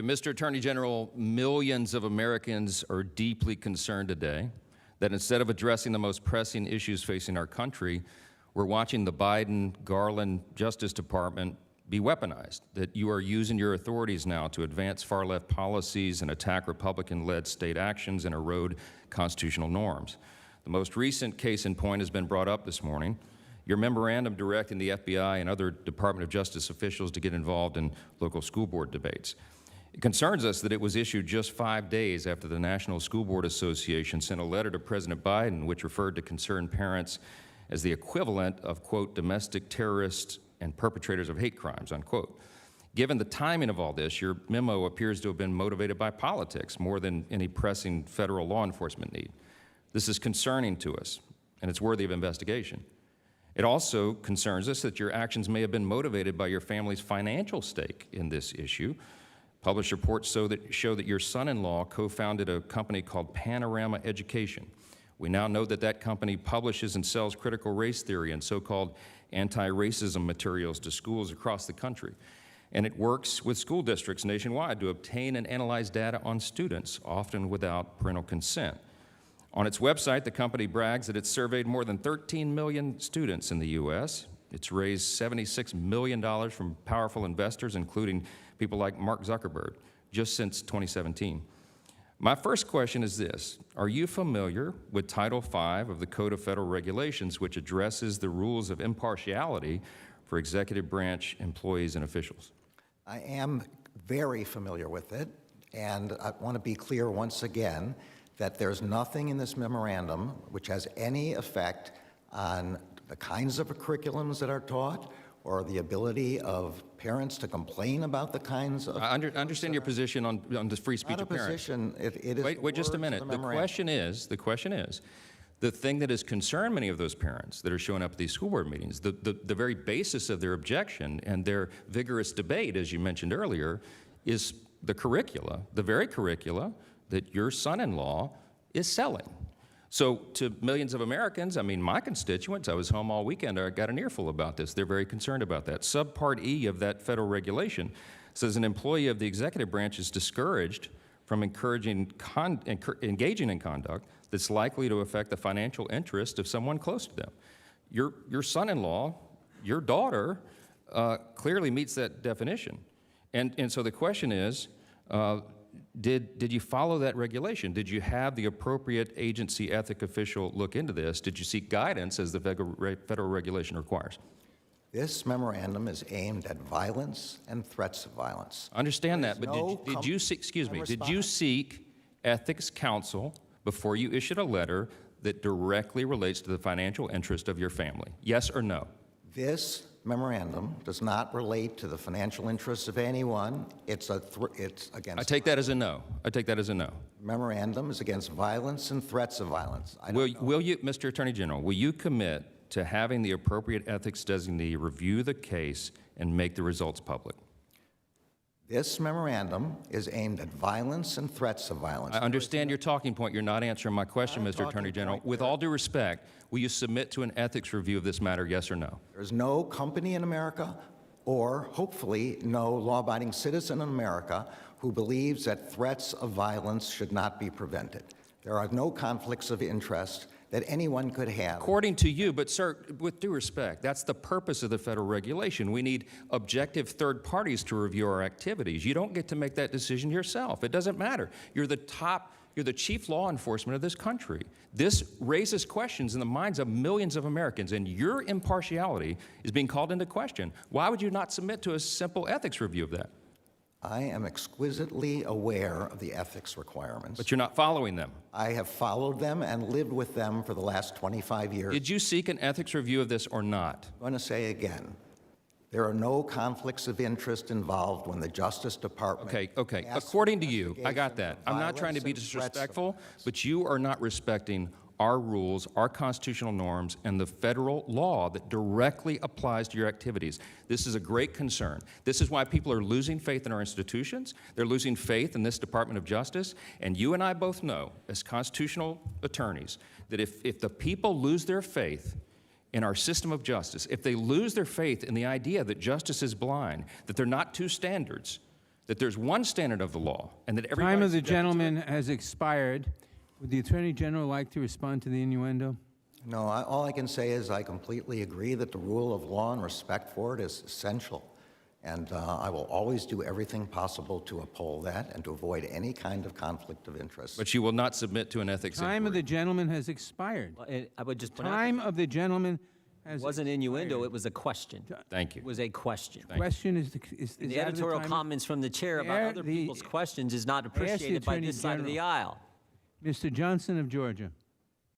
Mr. Attorney General, millions of Americans are deeply concerned today that instead of addressing the most pressing issues facing our country, we're watching the Biden-Garland Justice Department be weaponized, that you are using your authorities now to advance far-left policies and attack Republican-led state actions and erode constitutional norms. The most recent case in point has been brought up this morning. Your memorandum directing the FBI and other Department of Justice officials to get involved in local school board debates. It concerns us that it was issued just 5 days after the National School Board Association sent a letter to President Biden which referred to concerned parents as the equivalent of, quote, domestic terrorists and perpetrators of hate crimes, unquote. Given the timing of all this, your memo appears to have been motivated by politics more than any pressing federal law enforcement need. This is concerning to us, and it's worthy of investigation. It also concerns us that your actions may have been motivated by your family's financial stake in this issue. Published reports show that your son-in-law co-founded a company called Panorama Education. We now know that that company publishes and sells critical race theory and so-called anti-racism materials to schools across the country. And it works with school districts nationwide to obtain and analyze data on students, often without parental consent. On its website, the company brags that it's surveyed more than 13 million students in the U.S. It's raised $76 million from powerful investors, including people like Mark Zuckerberg, just since 2017. My first question is this: are you familiar with Title V of the Code of Federal Regulations, which addresses the rules of impartiality for executive branch employees and officials? I am very familiar with it, and I want to be clear once again that there's nothing in this memorandum which has any effect on the kinds of curriculums that are taught or the ability of parents to complain about the kinds of... I understand your position on the free speech of parents. It is wait just a minute. The question is, the thing that has concerned many of those parents that are showing up at these school board meetings, the very basis of their objection and their vigorous debate, as you mentioned earlier, is the curricula, the very curricula that your son-in-law is selling. So to millions of Americans, I mean, my constituents, I was home all weekend, I got an earful about this. They're very concerned about that. Subpart E of that federal regulation says an employee of the executive branch is discouraged from engaging in conduct that's likely to affect the financial interest of someone close to them. Your son-in-law, your daughter, clearly meets that definition. And so the question is, did you follow that regulation? Did you have the appropriate agency ethic official look into this? Did you seek guidance as the federal regulation requires? This memorandum is aimed at violence and threats of violence. I understand that, but did you seek ethics counsel before you issued a letter that directly relates to the financial interest of your family? Yes or no? This memorandum does not relate to the financial interests of anyone. It's against... I take that as a no. I take that as a no. Memorandum is against violence and threats of violence. Will you, Mr. Attorney General, will you commit to having the appropriate ethics designee review the case and make the results public? This memorandum is aimed at violence and threats of violence. I understand your talking point. You're not answering my question, Mr. Attorney General. With all due respect, will you submit to an ethics review of this matter, yes or no? There's no company in America, or hopefully no law-abiding citizen in America, who believes that threats of violence should not be prevented. There are no conflicts of interest that anyone could have. According to you, but sir, with due respect, that's the purpose of the federal regulation. We need objective third parties to review our activities. You don't get to make that decision yourself. It doesn't matter. You're the chief law enforcement of this country. This raises questions in the minds of millions of Americans, and your impartiality is being called into question. Why would you not submit to a simple ethics review of that? I am exquisitely aware of the ethics requirements. But you're not following them. I have followed them and lived with them for the last 25 years. Did you seek an ethics review of this or not? I'm going to say again, there are no conflicts of interest involved when the Justice Department... Okay. According to you, I got that. I'm not trying to be disrespectful, but you are not respecting our rules, our constitutional norms, and the federal law that directly applies to your activities. This is a great concern. This is why people are losing faith in our institutions. They're losing faith in this Department of Justice. And you and I both know, as constitutional attorneys, that if the people lose their faith in our system of justice, if they lose their faith in the idea that justice is blind, that there are not two standards, that there's one standard of the law, and that everybody. Time of the gentleman has expired. Would the Attorney General like to respond to the innuendo? No, all I can say is I completely agree that the rule of law and respect for it is essential. And I will always do everything possible to uphold that and to avoid any kind of conflict of interest. But you will not submit to an ethics Time of inquiry. the gentleman has expired. Well, I would just point out, Time of the gentleman has it wasn't innuendo, it was a question. Thank you. It was a question. Question is And the out of editorial time? comments from the chair about Mayor, other people's questions is not the appreciated by Attorney this side of the General. aisle. Mr. Johnson of Georgia.